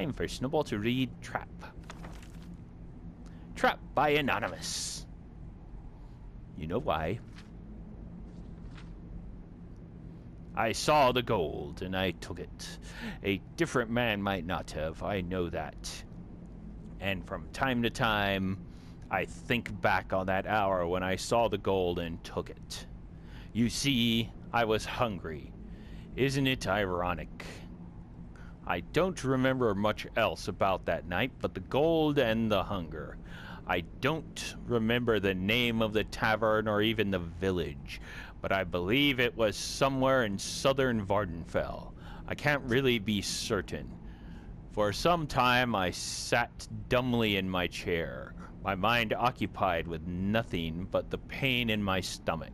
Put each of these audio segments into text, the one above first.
time for Snowball to read Trap. Trap by Anonymous. You know why. I saw the gold, and I took it. A different man might not have, I know that. And from time to time, I think back on that hour when I saw the gold and took it. You see, I was hungry. Isn't it ironic? I don't remember much else about that night but the gold and the hunger. I don't remember the name of the tavern or even the village, but I believe it was somewhere in southern Vardenfell. I can't really be certain. For some time I sat dumbly in my chair, my mind occupied with nothing but the pain in my stomach.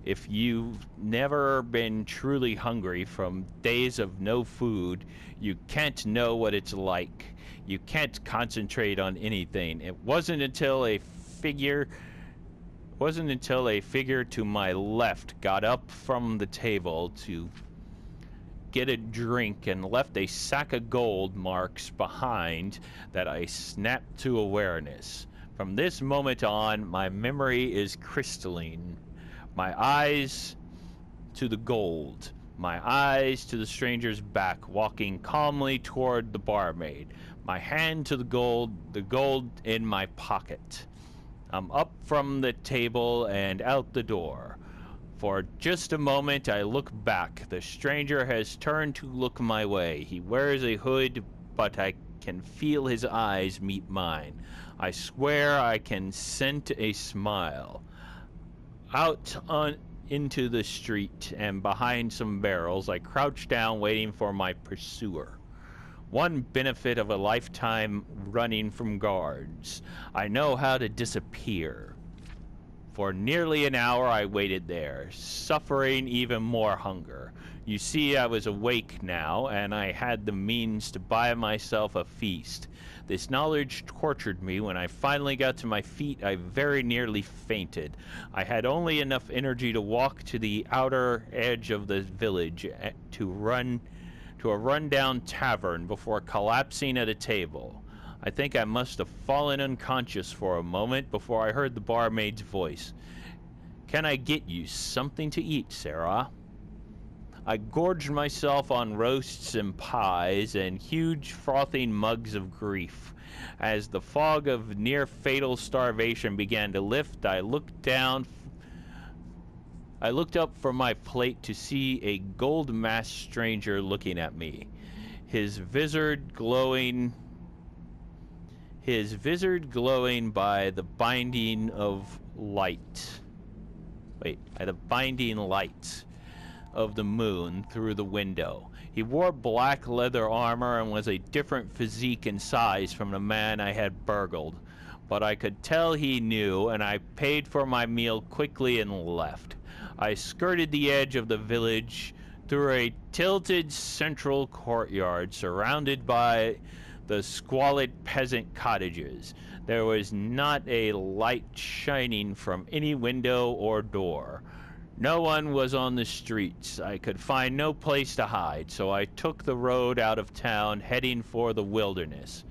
If you've never been truly hungry from days of no food, you can't know what it's like. You can't concentrate on anything. It wasn't until a figure to my left got up from the table to get a drink and left a sack of gold marks behind that I snapped to awareness. From this moment on, my memory is crystalline. My eyes to the gold. My eyes to the stranger's back, walking calmly toward the barmaid. My hand to the gold in my pocket. I'm up from the table and out the door. For just a moment, I look back. The stranger has turned to look my way. He wears a hood, but I can feel his eyes meet mine. I swear I can scent a smile. Into the street and behind some barrels, I crouch down waiting for my pursuer. One benefit of a lifetime running from guards. I know how to disappear. For nearly an hour I waited there, suffering even more hunger. You see, I was awake now, and I had the means to buy myself a feast. This knowledge tortured me. When I finally got to my feet, I very nearly fainted. I had only enough energy to walk to the outer edge of the village to a rundown tavern before collapsing at a table. I think I must have fallen unconscious for a moment before I heard the barmaid's voice. "Can I get you something to eat, Sarah?" I gorged myself on roasts and pies and huge frothing mugs of grief. As the fog of near-fatal starvation began to lift, I looked up from my plate to see a gold-masked stranger looking at me, his vizard glowing by the binding light of the moon through the window. He wore black leather armor and was a different physique and size from the man I had burgled, but I could tell he knew, and I paid for my meal quickly and left. I skirted the edge of the village through a tilted central courtyard surrounded by the squalid peasant cottages. There was not a light shining from any window or door. No one was on the streets. I could find no place to hide, so I took the road out of town, heading for the wilderness.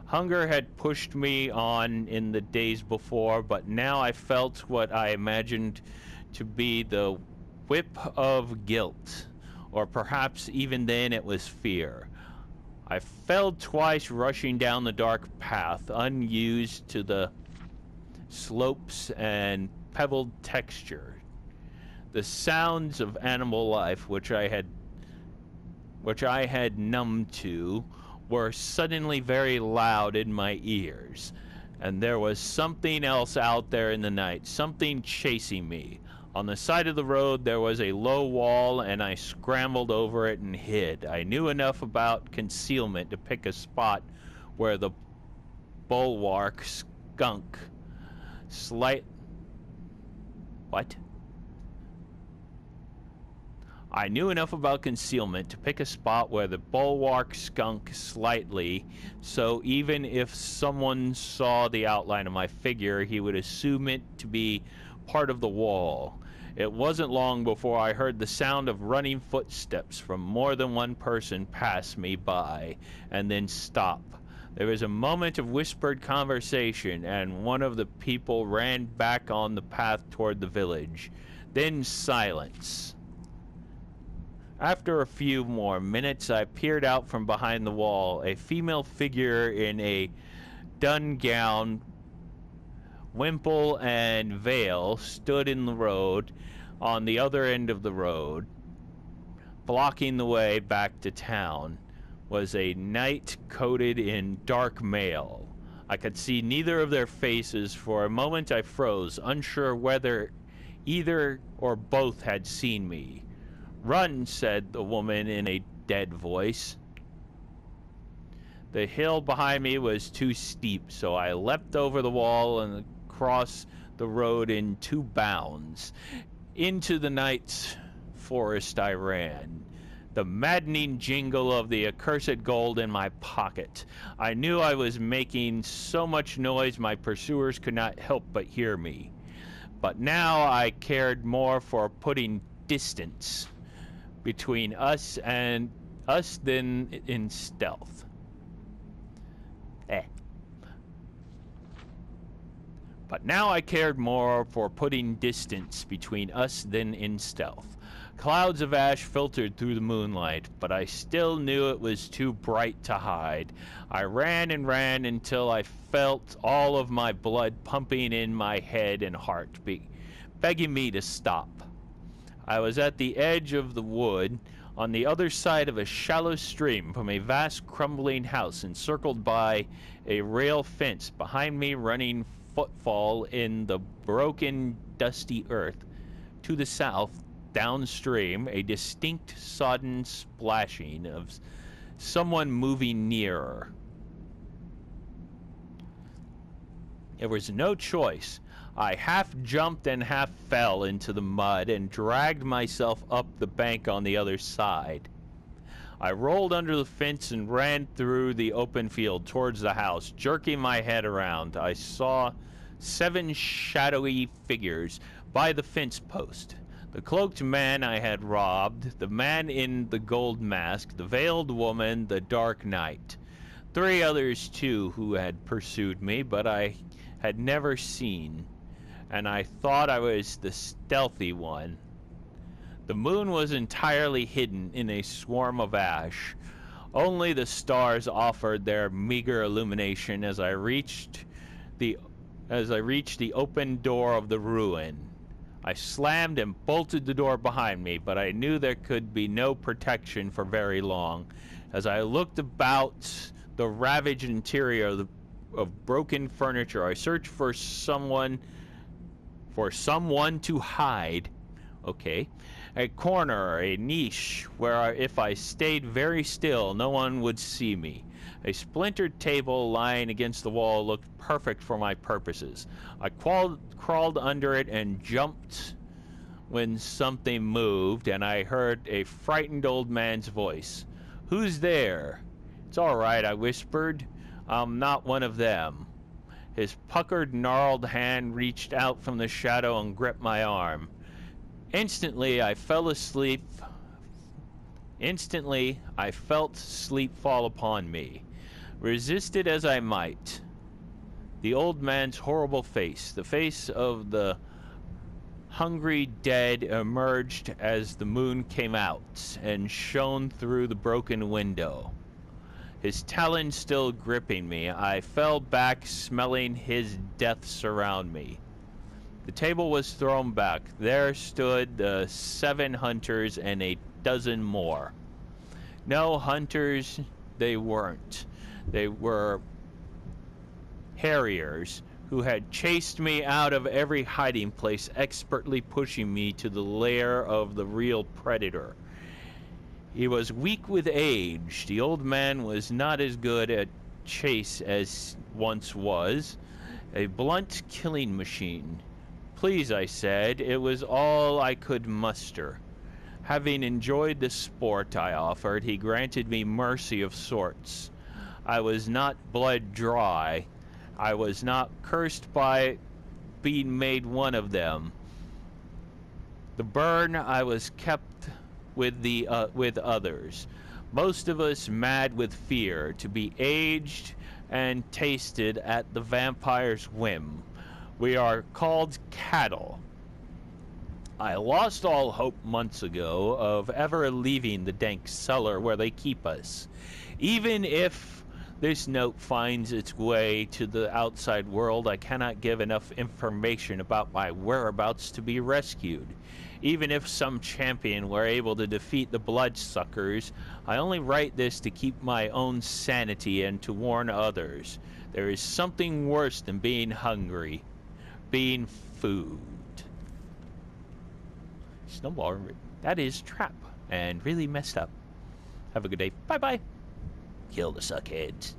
Hunger had pushed me on in the days before, but now I felt what I imagined to be the whip of guilt, or perhaps even then it was fear. I fell twice rushing down the dark path, unused to the slopes and pebbled texture. The sounds of animal life, which I had numbed to, were suddenly very loud in my ears, and there was something else out there in the night, something chasing me. On the side of the road there was a low wall, and I scrambled over it and hid. I knew enough about concealment to pick a spot where the bulwark skunk I knew enough about concealment to pick a spot where the bulwark skunk slightly, so even if someone saw the outline of my figure, he would assume it to be part of the wall. It wasn't long before I heard the sound of running footsteps from more than one person pass me by and then stop. There was a moment of whispered conversation, and one of the people ran back on the path toward the village. Then silence. After a few more minutes, I peered out from behind the wall. A female figure in a dun gown, wimple, and veil stood in the road on the other end of the road. Blocking the way back to town was a knight coated in dark mail. I could see neither of their faces. For a moment I froze, unsure whether either or both had seen me. "Run," said the woman in a dead voice. The hill behind me was too steep, so I leapt over the wall and across the road in 2 bounds. Into the night's forest I ran, the maddening jingle of the accursed gold in my pocket. I knew I was making so much noise my pursuers could not help but hear me. But now I cared more for putting distance between us than in stealth. But now I cared more for putting distance between us than in stealth. Clouds of ash filtered through the moonlight, but I still knew it was too bright to hide. I ran and ran until I felt all of my blood pumping in my head and heart, begging me to stop. I was at the edge of the wood, on the other side of a shallow stream from a vast crumbling house encircled by a rail fence, behind me running footfall in the broken, dusty earth. To the south, downstream, a distinct sodden splashing of someone moving nearer. There was no choice. I half jumped and half fell into the mud and dragged myself up the bank on the other side. I rolled under the fence and ran through the open field towards the house, jerking my head around. I saw 7 shadowy figures by the fence post. The cloaked man I had robbed, the man in the gold mask, the veiled woman, the dark knight. 3 others, too, who had pursued me, but I had never seen, and I thought I was the stealthy one. The moon was entirely hidden in a swarm of ash. Only the stars offered their meager illumination as I reached the open door of the ruin. I slammed and bolted the door behind me, but I knew there could be no protection for very long. As I looked about the ravaged interior of broken furniture, I searched for someone to hide. Okay. A corner, a niche, where if I stayed very still, no one would see me. A splintered table lying against the wall looked perfect for my purposes. I crawled under it and jumped when something moved, and I heard a frightened old man's voice. "Who's there?" "It's all right," I whispered. "I'm not one of them." His puckered, gnarled hand reached out from the shadow and gripped my arm. Instantly, I felt sleep fall upon me. Resisted as I might, the old man's horrible face, the face of the hungry dead, emerged as the moon came out and shone through the broken window. His talons still gripping me, I fell back, smelling his death surround me. The table was thrown back. There stood the 7 hunters and a dozen more. No hunters, they weren't. They were harriers who had chased me out of every hiding place, expertly pushing me to the lair of the real predator. He was weak with age. The old man was not as good at chase as once was. A blunt killing machine. "Please," I said. It was all I could muster. Having enjoyed the sport I offered, he granted me mercy of sorts. I was not blood dry. I was not cursed by being made one of them. The burn I was kept with others, most of us mad with fear, to be aged and tasted at the vampire's whim. We are called cattle. I lost all hope months ago of ever leaving the dank cellar where they keep us. Even if this note finds its way to the outside world, I cannot give enough information about my whereabouts to be rescued. Even if some champion were able to defeat the bloodsuckers, I only write this to keep my own sanity and to warn others. There is something worse than being hungry. Being food. Snowball, that is trap and really messed up. Have a good day. Bye bye. Kill the suckheads.